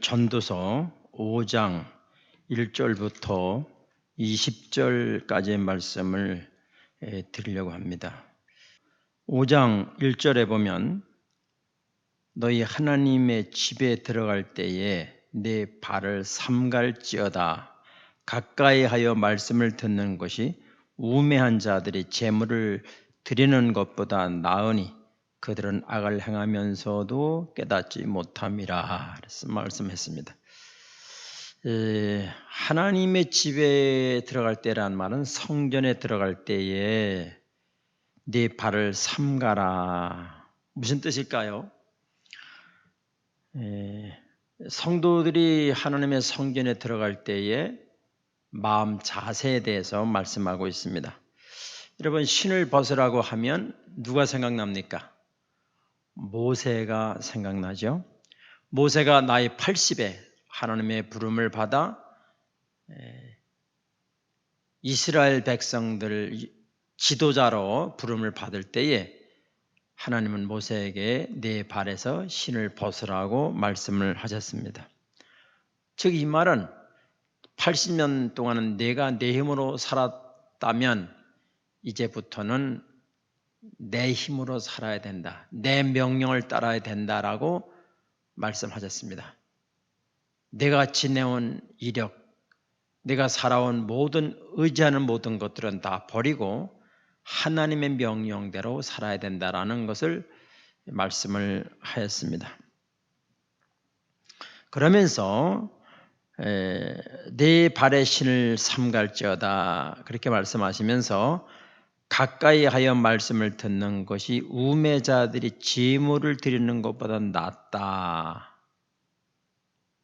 전도서 5장 1절부터 20절까지의 말씀을 드리려고 합니다. 5장 1절에 보면 너희 하나님의 집에 들어갈 때에 내 발을 삼갈지어다. 가까이 하여 말씀을 듣는 것이 우매한 자들이 재물을 드리는 것보다 나으니 그들은 악을 행하면서도 깨닫지 못함이라 말씀했습니다. 하나님의 집에 들어갈 때란 말은 성전에 들어갈 때에 네 발을 삼가라. 무슨 뜻일까요? 성도들이 하나님의 성전에 들어갈 때에 마음 자세에 대해서 말씀하고 있습니다. 여러분, 신을 벗으라고 하면 누가 생각납니까? 모세가 생각나죠. 모세가 나이 80에 하나님의 부름을 받아 이스라엘 백성들 지도자로 부름을 받을 때에 하나님은 모세에게 네 발에서 신을 벗으라고 말씀을 하셨습니다. 즉 이 말은 80년 동안은 내가 내 힘으로 살았다면 이제부터는 내 힘으로 살아야 된다. 내 명령을 따라야 된다라고 말씀하셨습니다. 내가 지내온 이력, 내가 살아온 의지하는 모든 것들은 다 버리고 하나님의 명령대로 살아야 된다라는 것을 말씀을 하였습니다. 그러면서 내 발의 신을 삼갈지어다 그렇게 말씀하시면서 가까이 하여 말씀을 듣는 것이 우매자들이 제물을 드리는 것보다 낫다.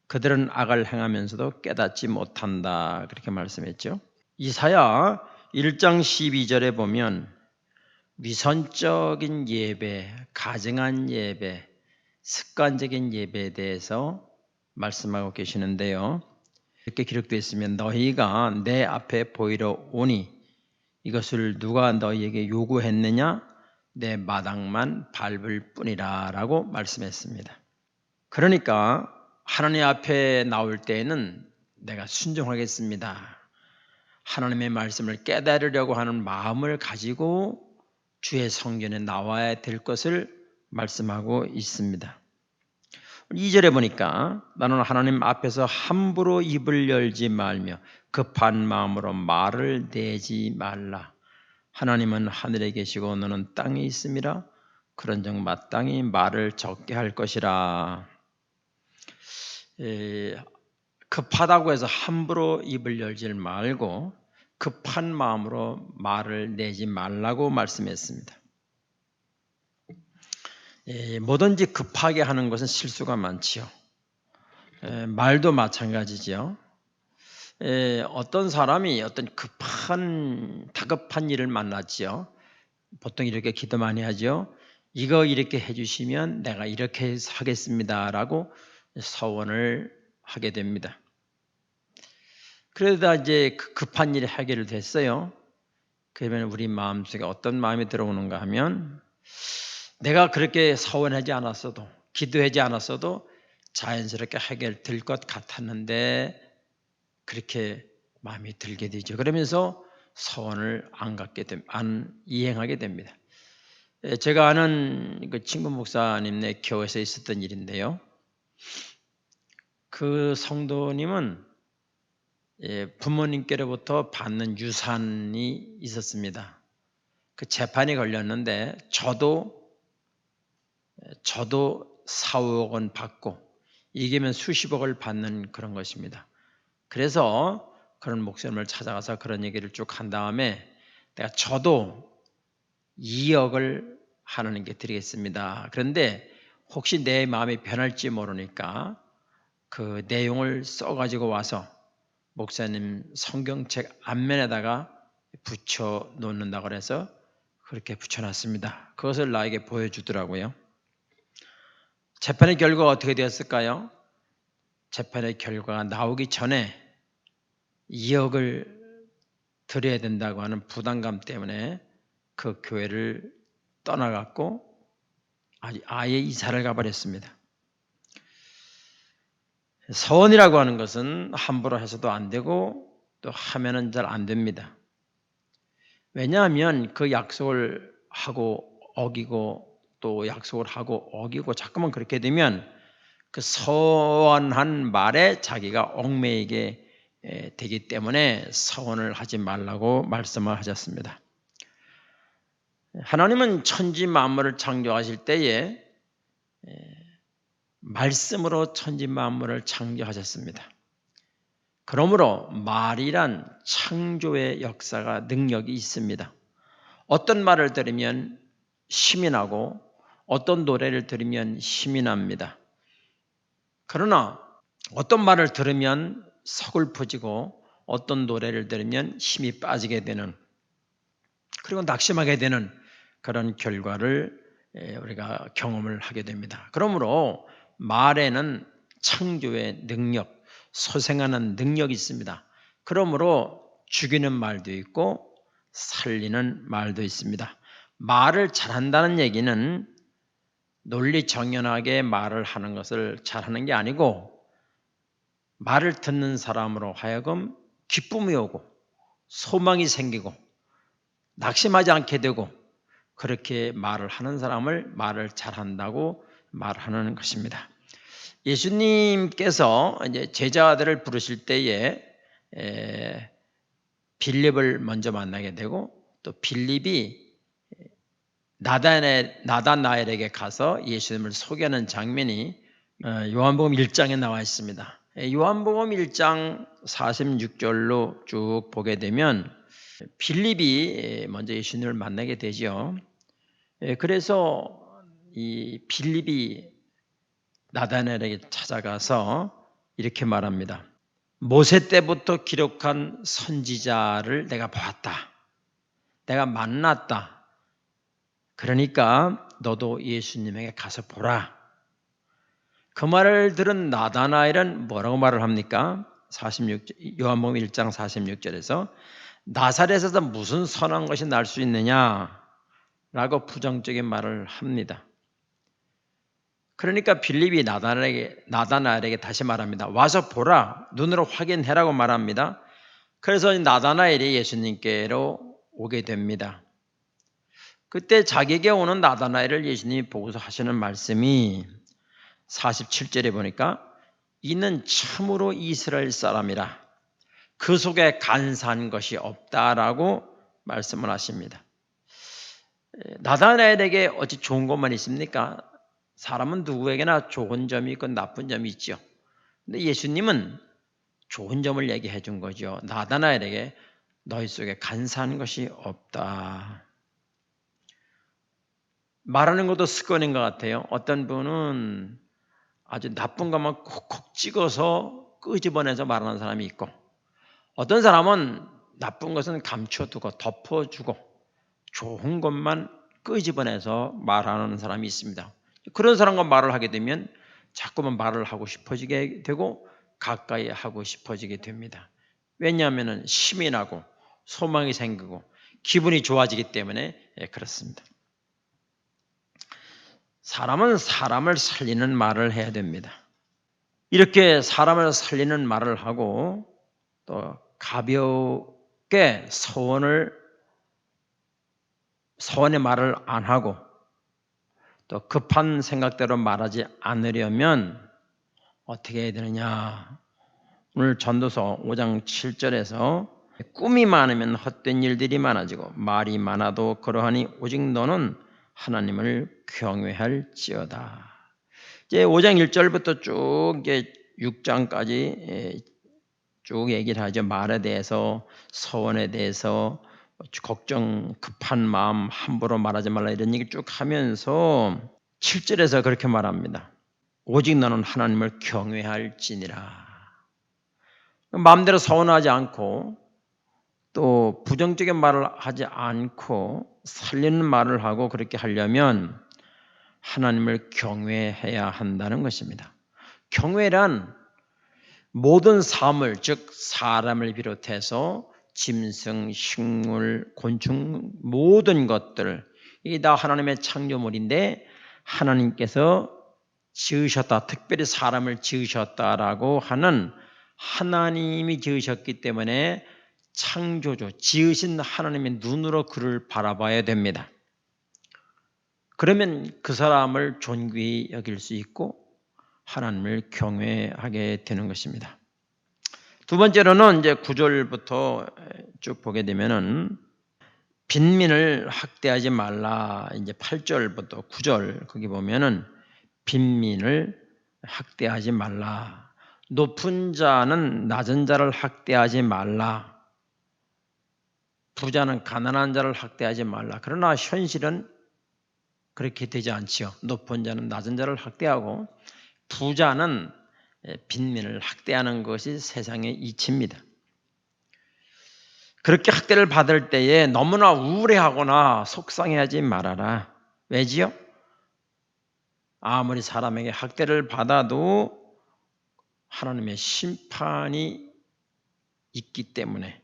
그들은 악을 행하면서도 깨닫지 못한다. 그렇게 말씀했죠. 이사야 1장 12절에 보면 위선적인 예배, 가증한 예배, 습관적인 예배에 대해서 말씀하고 계시는데요. 이렇게 기록되어 있으면 너희가 내 앞에 보이러 오니 이것을 누가 너희에게 요구했느냐? 내 마당만 밟을 뿐이라 라고 말씀했습니다. 그러니까 하나님 앞에 나올 때에는 내가 순종하겠습니다. 하나님의 말씀을 깨달으려고 하는 마음을 가지고 주의 성전에 나와야 될 것을 말씀하고 있습니다. 2절에 보니까 나는 하나님 앞에서 함부로 입을 열지 말며 급한 마음으로 말을 내지 말라. 하나님은 하늘에 계시고 너는 땅에 있음이라. 그런즉 마땅히 말을 적게 할 것이라. 급하다고 해서 함부로 입을 열지 말고 급한 마음으로 말을 내지 말라고 말씀했습니다. 뭐든지 급하게 하는 것은 실수가 많지요. 말도 마찬가지죠. 어떤 사람이 어떤 다급한 일을 만났지요. 보통 이렇게 기도 많이 하죠. 이거 이렇게 해주시면 내가 이렇게 하겠습니다라고 서원을 하게 됩니다. 그러다 이제 급한 일이 해결됐어요. 그러면 우리 마음속에 어떤 마음이 들어오는가 하면 내가 그렇게 서원하지 않았어도 기도하지 않았어도 자연스럽게 해결될 것 같았는데 그렇게 마음이 들게 되죠. 그러면서 서원을 안 이행하게 됩니다. 제가 아는 그 친구 목사님네 교회에서 있었던 일인데요. 그 성도님은 부모님께로부터 받는 유산이 있었습니다. 그 재판이 걸렸는데 저도 4억 원 받고 이기면 수십억을 받는 그런 것입니다. 그래서 그런 목사님을 찾아가서 그런 얘기를 쭉 한 다음에 저도 2억을 하나님께 드리겠습니다. 그런데 혹시 내 마음이 변할지 모르니까 그 내용을 써가지고 와서 목사님 성경책 앞면에다가 붙여 놓는다고 해서 그렇게 붙여놨습니다. 그것을 나에게 보여주더라고요. 재판의 결과가 어떻게 되었을까요? 재판의 결과가 나오기 전에 2억을 드려야 된다고 하는 부담감 때문에 그 교회를 떠나갔고 아예 이사를 가버렸습니다. 서원이라고 하는 것은 함부로 해서도 안 되고 또 하면은 잘 안 됩니다. 왜냐하면 그 약속을 하고 어기고 또 약속을 하고 어기고 자꾸만 그렇게 되면 그 서원한 말에 자기가 얽매이게 되기 때문에 서원을 하지 말라고 말씀을 하셨습니다. 하나님은 천지 만물을 창조하실 때에 말씀으로 천지 만물을 창조하셨습니다. 그러므로 말이란 창조의 역사가 능력이 있습니다. 어떤 말을 들으면 힘이 나고 어떤 노래를 들으면 힘이 납니다. 그러나 어떤 말을 들으면 서글퍼지고 어떤 노래를 들으면 힘이 빠지게 되는 그리고 낙심하게 되는 그런 결과를 우리가 경험을 하게 됩니다. 그러므로 말에는 창조의 능력, 소생하는 능력이 있습니다. 그러므로 죽이는 말도 있고 살리는 말도 있습니다. 말을 잘한다는 얘기는 논리 정연하게 말을 하는 것을 잘하는 게 아니고 말을 듣는 사람으로 하여금 기쁨이 오고 소망이 생기고 낙심하지 않게 되고 그렇게 말을 하는 사람을 말을 잘한다고 말하는 것입니다. 예수님께서 이제 제자들을 부르실 때에 빌립을 먼저 만나게 되고 또 빌립이 나다나엘에게 가서 예수님을 소개하는 장면이 요한복음 1장에 나와 있습니다. 요한복음 1장 46절로 쭉 보게 되면 빌립이 먼저 예수님을 만나게 되죠. 그래서 이 빌립이 나다나엘에게 찾아가서 이렇게 말합니다. 모세 때부터 기록한 선지자를 내가 보았다. 내가 만났다. 그러니까 너도 예수님에게 가서 보라. 그 말을 들은 나다나엘은 뭐라고 말을 합니까? 요한복음 1장 46절에서 나사렛에서 무슨 선한 것이 날 수 있느냐? 라고 부정적인 말을 합니다. 그러니까 빌립이 나다나엘에게 다시 말합니다. 와서 보라. 눈으로 확인해라고 말합니다. 그래서 나다나엘이 예수님께로 오게 됩니다. 그때 자기에게 오는 나다나엘을 예수님이 보고서 하시는 말씀이 47절에 보니까 이는 참으로 이스라엘 사람이라 그 속에 간사한 것이 없다라고 말씀을 하십니다. 나다나엘에게 어찌 좋은 것만 있습니까? 사람은 누구에게나 좋은 점이 있고 나쁜 점이 있죠. 근데 예수님은 좋은 점을 얘기해 준 거죠. 나다나엘에게 너희 속에 간사한 것이 없다. 말하는 것도 습관인 것 같아요. 어떤 분은 아주 나쁜 것만 콕콕 찍어서 끄집어내서 말하는 사람이 있고 어떤 사람은 나쁜 것은 감춰두고 덮어주고 좋은 것만 끄집어내서 말하는 사람이 있습니다. 그런 사람과 말을 하게 되면 자꾸만 말을 하고 싶어지게 되고 가까이 하고 싶어지게 됩니다. 왜냐하면 힘이 나고 소망이 생기고 기분이 좋아지기 때문에 그렇습니다. 사람은 사람을 살리는 말을 해야 됩니다. 이렇게 사람을 살리는 말을 하고 또 가볍게 서원의 말을 안 하고 또 급한 생각대로 말하지 않으려면 어떻게 해야 되느냐. 오늘 전도서 5장 7절에서 꿈이 많으면 헛된 일들이 많아지고 말이 많아도 그러하니 오직 너는 하나님을 경외할지어다. 이제 5장 1절부터 쭉 6장까지 쭉 얘기를 하죠. 말에 대해서, 서원에 대해서, 걱정, 급한 마음, 함부로 말하지 말라 이런 얘기 쭉 하면서 7절에서 그렇게 말합니다. 오직 너는 하나님을 경외할지니라. 마음대로 서운하지 않고 또 부정적인 말을 하지 않고 살리는 말을 하고 그렇게 하려면 하나님을 경외해야 한다는 것입니다. 경외란 모든 사물, 즉 사람을 비롯해서 짐승, 식물, 곤충 모든 것들 이게 다 하나님의 창조물인데 하나님께서 지으셨다, 특별히 사람을 지으셨다라고 하는 하나님이 지으셨기 때문에 창조주, 지으신 하나님의 눈으로 그를 바라봐야 됩니다. 그러면 그 사람을 존귀히 여길 수 있고 하나님을 경외하게 되는 것입니다. 두 번째로는 이제 9절부터 쭉 보게 되면은 빈민을 학대하지 말라. 이제 8절부터 9절 거기 보면은 빈민을 학대하지 말라. 높은 자는 낮은 자를 학대하지 말라. 부자는 가난한 자를 학대하지 말라. 그러나 현실은 그렇게 되지 않지요. 높은 자는 낮은 자를 학대하고 부자는 빈민을 학대하는 것이 세상의 이치입니다. 그렇게 학대를 받을 때에 너무나 우울해하거나 속상해하지 말아라. 왜지요? 아무리 사람에게 학대를 받아도 하나님의 심판이 있기 때문에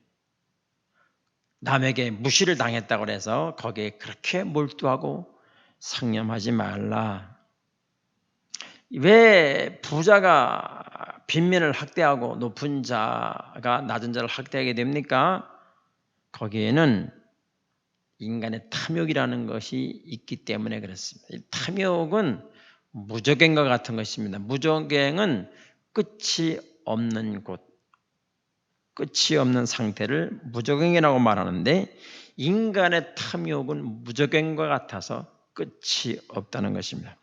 남에게 무시를 당했다고 해서 거기에 그렇게 몰두하고 상념하지 말라. 왜 부자가 빈민을 학대하고 높은 자가 낮은 자를 학대하게 됩니까? 거기에는 인간의 탐욕이라는 것이 있기 때문에 그렇습니다. 이 탐욕은 무적행과 같은 것입니다. 무적행은 끝이 없는 곳, 끝이 없는 상태를 무적행이라고 말하는데 인간의 탐욕은 무적행과 같아서 끝이 없다는 것입니다.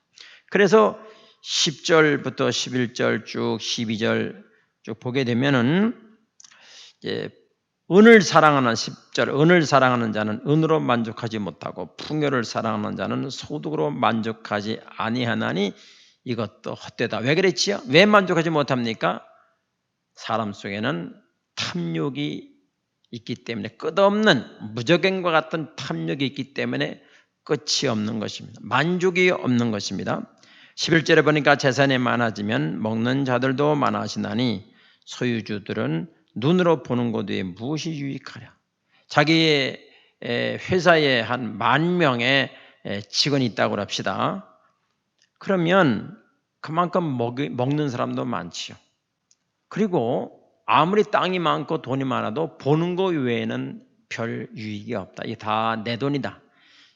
그래서 10절부터 11절 쭉 12절 쭉 보게 되면은 은을 사랑하는 10절 은을 사랑하는 자는 은으로 만족하지 못하고 풍요를 사랑하는 자는 소득으로 만족하지 아니하나니 이것도 헛되다. 왜 그랬지요? 왜 만족하지 못합니까? 사람 속에는 탐욕이 있기 때문에 끝없는 무적행과 같은 탐욕이 있기 때문에 끝이 없는 것입니다. 만족이 없는 것입니다. 11절에 보니까 재산이 많아지면 먹는 자들도 많아지나니 소유주들은 눈으로 보는 것 외에 무엇이 유익하랴. 자기의 회사에 한 10,000명의 직원이 있다고 합시다. 그러면 그만큼 먹는 사람도 많지요. 그리고 아무리 땅이 많고 돈이 많아도 보는 것 외에는 별 유익이 없다. 이게 다 내 돈이다.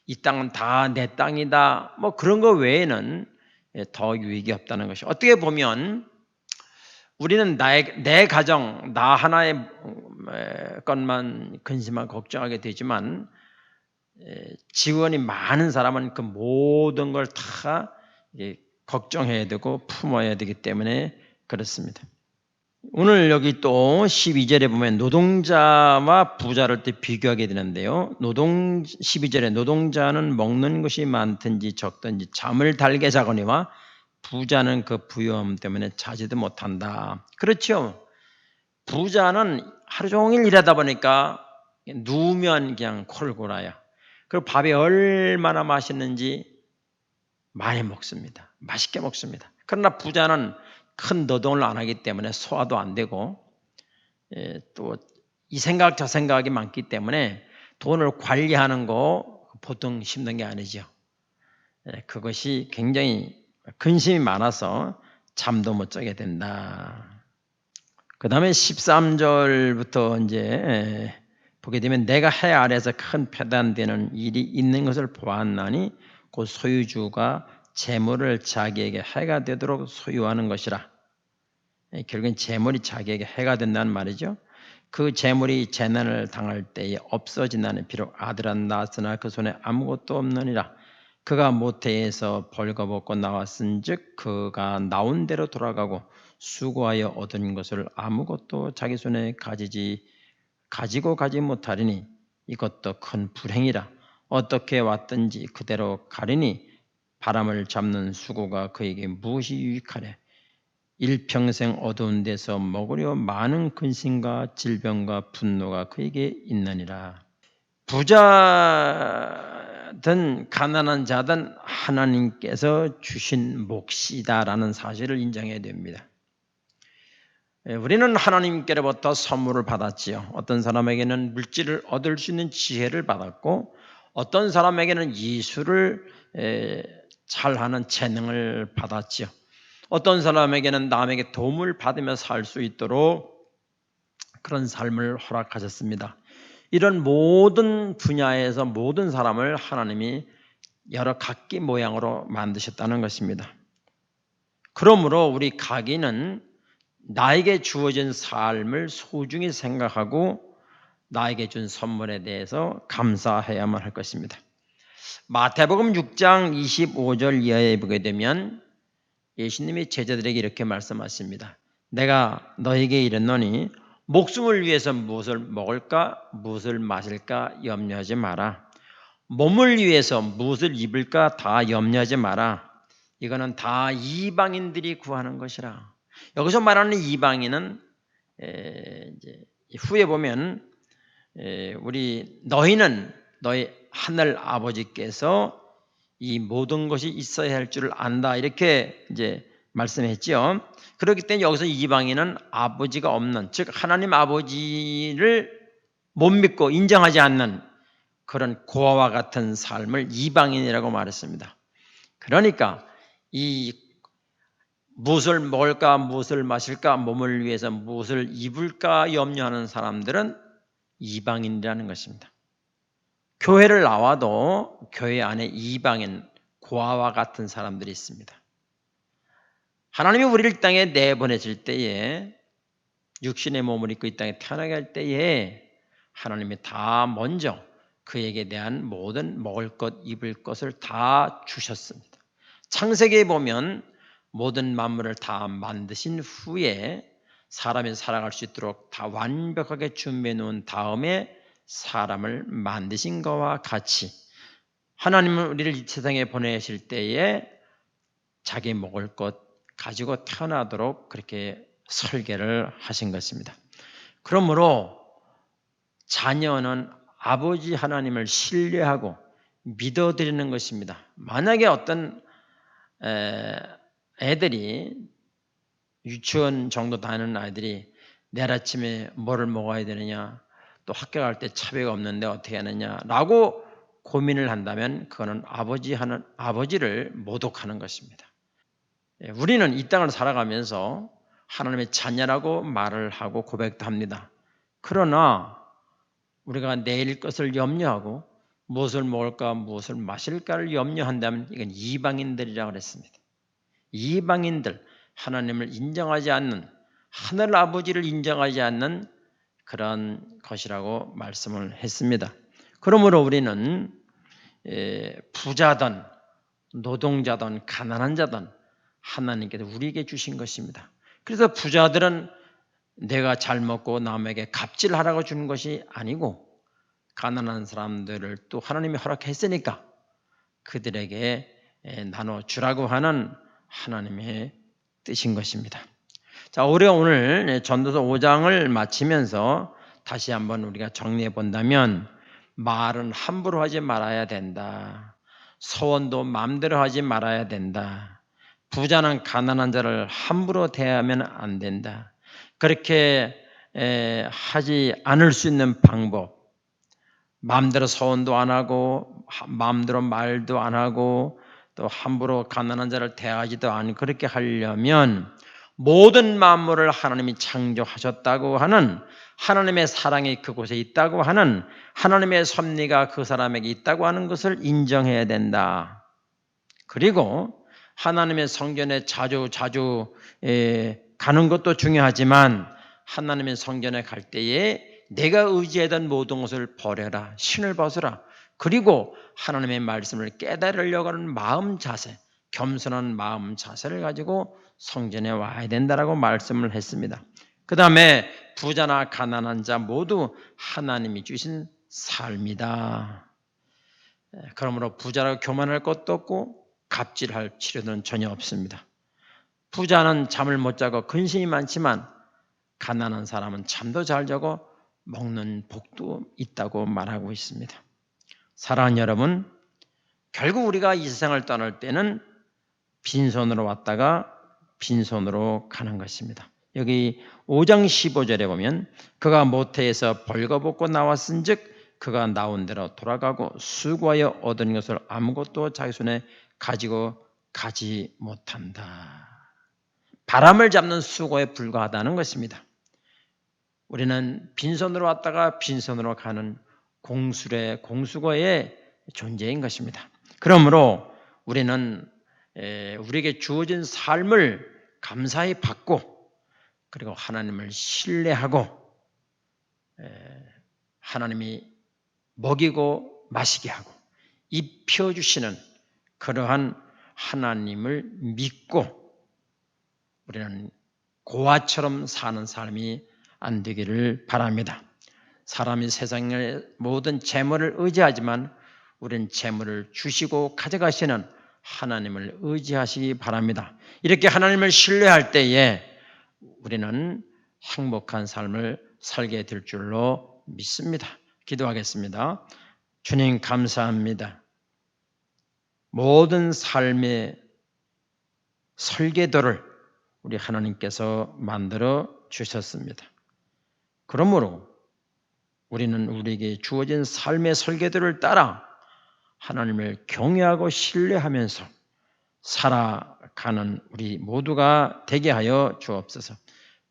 이 땅은 다 내 땅이다. 뭐 그런 것 외에는 더 유익이 없다는 것이. 어떻게 보면 우리는 내 가정, 나 하나의 것만 근심하고 걱정하게 되지만 직원이 많은 사람은 그 모든 걸 다 걱정해야 되고 품어야 되기 때문에 그렇습니다. 오늘 여기 또 12절에 보면 노동자와 부자를 또 비교하게 되는데요. 12절에 노동자는 먹는 것이 많든지 적든지 잠을 달게 자거니와 부자는 그 부유함 때문에 자지도 못한다. 그렇죠. 부자는 하루 종일 일하다 보니까 누우면 그냥 코를 골아요. 그리고 밥이 얼마나 맛있는지 많이 먹습니다. 맛있게 먹습니다. 그러나 부자는 큰 노동을 안 하기 때문에 소화도 안 되고 또 이 생각 저 생각이 많기 때문에 돈을 관리하는 거 보통 힘든 게 아니죠. 그것이 굉장히 근심이 많아서 잠도 못 자게 된다. 그 다음에 13절부터 이제 보게 되면 내가 해 아래에서 큰 패단되는 일이 있는 것을 보았나니 곧 소유주가 재물을 자기에게 해가 되도록 소유하는 것이라. 결국엔 재물이 자기에게 해가 된다는 말이죠. 그 재물이 재난을 당할 때에 없어진다는 비록 아들은 낳았으나 그 손에 아무것도 없느니라. 그가 모태에서 벌거벗고 나왔은즉 그가 나온 대로 돌아가고 수고하여 얻은 것을 아무것도 자기 손에 가지고 가지 못하리니 이것도 큰 불행이라. 어떻게 왔든지 그대로 가리니 바람을 잡는 수고가 그에게 무엇이 유익하랴. 일평생 어두운 데서 먹으려 많은 근심과 질병과 분노가 그에게 있느니라. 부자든 가난한 자든 하나님께서 주신 몫이다라는 사실을 인정해야 됩니다. 우리는 하나님께로부터 선물을 받았지요. 어떤 사람에게는 물질을 얻을 수 있는 지혜를 받았고 어떤 사람에게는 예술을 잘하는 재능을 받았지요. 어떤 사람에게는 남에게 도움을 받으며 살 수 있도록 그런 삶을 허락하셨습니다. 이런 모든 분야에서 모든 사람을 하나님이 여러 각기 모양으로 만드셨다는 것입니다. 그러므로 우리 각인은 나에게 주어진 삶을 소중히 생각하고 나에게 준 선물에 대해서 감사해야만 할 것입니다. 마태복음 6장 25절 이하에 보게 되면 예수님이 제자들에게 이렇게 말씀하십니다. 내가 너에게 이르노니 목숨을 위해서 무엇을 먹을까 무엇을 마실까 염려하지 마라. 몸을 위해서 무엇을 입을까 다 염려하지 마라. 이거는 다 이방인들이 구하는 것이라. 여기서 말하는 이방인은 이제 후에 보면 우리 너희는 너희 하늘 아버지께서 이 모든 것이 있어야 할 줄을 안다 이렇게 이제 말씀했지요. 그렇기 때문에 여기서 이방인은 아버지가 없는, 즉 하나님 아버지를 못 믿고 인정하지 않는 그런 고아와 같은 삶을 이방인이라고 말했습니다. 그러니까 이 무엇을 먹을까 무엇을 마실까 몸을 위해서 무엇을 입을까 염려하는 사람들은 이방인이라는 것입니다. 교회를 나와도 교회 안에 이방인, 고아와 같은 사람들이 있습니다. 하나님이 우리를 땅에 내보내실 때에 육신의 몸을 입고 이 땅에 태어나게 할 때에 하나님이 다 먼저 그에게 대한 모든 먹을 것, 입을 것을 다 주셨습니다. 창세기에 보면 모든 만물을 다 만드신 후에 사람이 살아갈 수 있도록 다 완벽하게 준비해 놓은 다음에 사람을 만드신 것과 같이 하나님은 우리를 이 세상에 보내실 때에 자기 먹을 것 가지고 태어나도록 그렇게 설계를 하신 것입니다. 그러므로 자녀는 아버지 하나님을 신뢰하고 믿어드리는 것입니다. 만약에 어떤 애들이 유치원 정도 다니는 아이들이 내일 아침에 뭐를 먹어야 되느냐, 또 학교 갈 때 차비가 없는데 어떻게 하느냐라고 고민을 한다면 그거는 아버지를 모독하는 것입니다. 우리는 이 땅을 살아가면서 하나님의 자녀라고 말을 하고 고백도 합니다. 그러나 우리가 내일 것을 염려하고 무엇을 먹을까 무엇을 마실까를 염려한다면 이건 이방인들이라고 그랬습니다. 이방인들, 하나님을 인정하지 않는, 하늘 아버지를 인정하지 않는 그런 것이라고 말씀을 했습니다. 그러므로 우리는 부자든 노동자든 가난한 자든 하나님께서 우리에게 주신 것입니다. 그래서 부자들은 내가 잘 먹고 남에게 갑질하라고 주는 것이 아니고 가난한 사람들을 또 하나님이 허락했으니까 그들에게 나눠주라고 하는 하나님의 뜻인 것입니다. 자, 우리가 오늘 전도서 5장을 마치면서 다시 한번 우리가 정리해 본다면 말은 함부로 하지 말아야 된다. 소원도 마음대로 하지 말아야 된다. 부자는 가난한 자를 함부로 대하면 안 된다. 그렇게 하지 않을 수 있는 방법, 마음대로 소원도 안 하고 마음대로 말도 안 하고 또 함부로 가난한 자를 대하지도 않고 그렇게 하려면 모든 만물을 하나님이 창조하셨다고 하는 하나님의 사랑이 그곳에 있다고 하는 하나님의 섭리가 그 사람에게 있다고 하는 것을 인정해야 된다. 그리고 하나님의 성전에 자주 가는 것도 중요하지만 하나님의 성전에 갈 때에 내가 의지하던 모든 것을 버려라. 신을 벗어라. 그리고 하나님의 말씀을 깨달으려고 하는 마음 자세, 겸손한 마음 자세를 가지고 성전에 와야 된다라고 말씀을 했습니다. 그 다음에 부자나 가난한 자 모두 하나님이 주신 삶이다. 그러므로 부자라고 교만할 것도 없고 갑질할 필요는 전혀 없습니다. 부자는 잠을 못 자고 근심이 많지만 가난한 사람은 잠도 잘 자고 먹는 복도 있다고 말하고 있습니다. 사랑하는 여러분, 결국 우리가 이 세상을 떠날 때는 빈손으로 왔다가 빈손으로 가는 것입니다. 여기 5장 15절에 보면 그가 모태에서 벌거벗고 나왔은즉 그가 나온 대로 돌아가고 수고하여 얻은 것을 아무것도 자기 손에 가지고 가지 못한다. 바람을 잡는 수고에 불과하다는 것입니다. 우리는 빈손으로 왔다가 빈손으로 가는 공수의 공수거의 존재인 것입니다. 그러므로 우리는 우리에게 주어진 삶을 감사히 받고 그리고 하나님을 신뢰하고 하나님이 먹이고 마시게 하고 입혀주시는 그러한 하나님을 믿고 우리는 고아처럼 사는 삶이 안 되기를 바랍니다. 사람이 세상의 모든 재물을 의지하지만 우리는 재물을 주시고 가져가시는 하나님을 의지하시기 바랍니다. 이렇게 하나님을 신뢰할 때에 우리는 행복한 삶을 살게 될 줄로 믿습니다. 기도하겠습니다. 주님 감사합니다. 모든 삶의 설계도를 우리 하나님께서 만들어 주셨습니다. 그러므로 우리는 우리에게 주어진 삶의 설계도를 따라 하나님을 경외하고 신뢰하면서 살아가는 우리 모두가 되게 하여 주옵소서.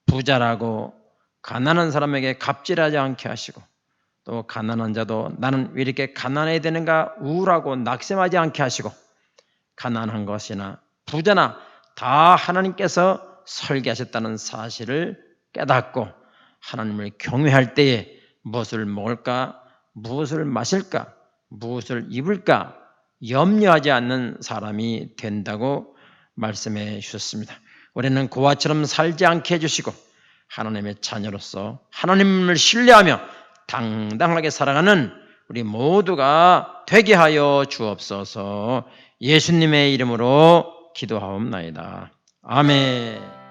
부자라고 가난한 사람에게 갑질하지 않게 하시고 또 가난한 자도 나는 왜 이렇게 가난해야 되는가 우울하고 낙심하지 않게 하시고 가난한 것이나 부자나 다 하나님께서 설계하셨다는 사실을 깨닫고 하나님을 경외할 때에 무엇을 먹을까, 무엇을 마실까, 무엇을 입을까 염려하지 않는 사람이 된다고 말씀해 주셨습니다. 우리는 고아처럼 살지 않게 해주시고 하나님의 자녀로서 하나님을 신뢰하며 당당하게 살아가는 우리 모두가 되게 하여 주옵소서. 예수님의 이름으로 기도하옵나이다. 아멘.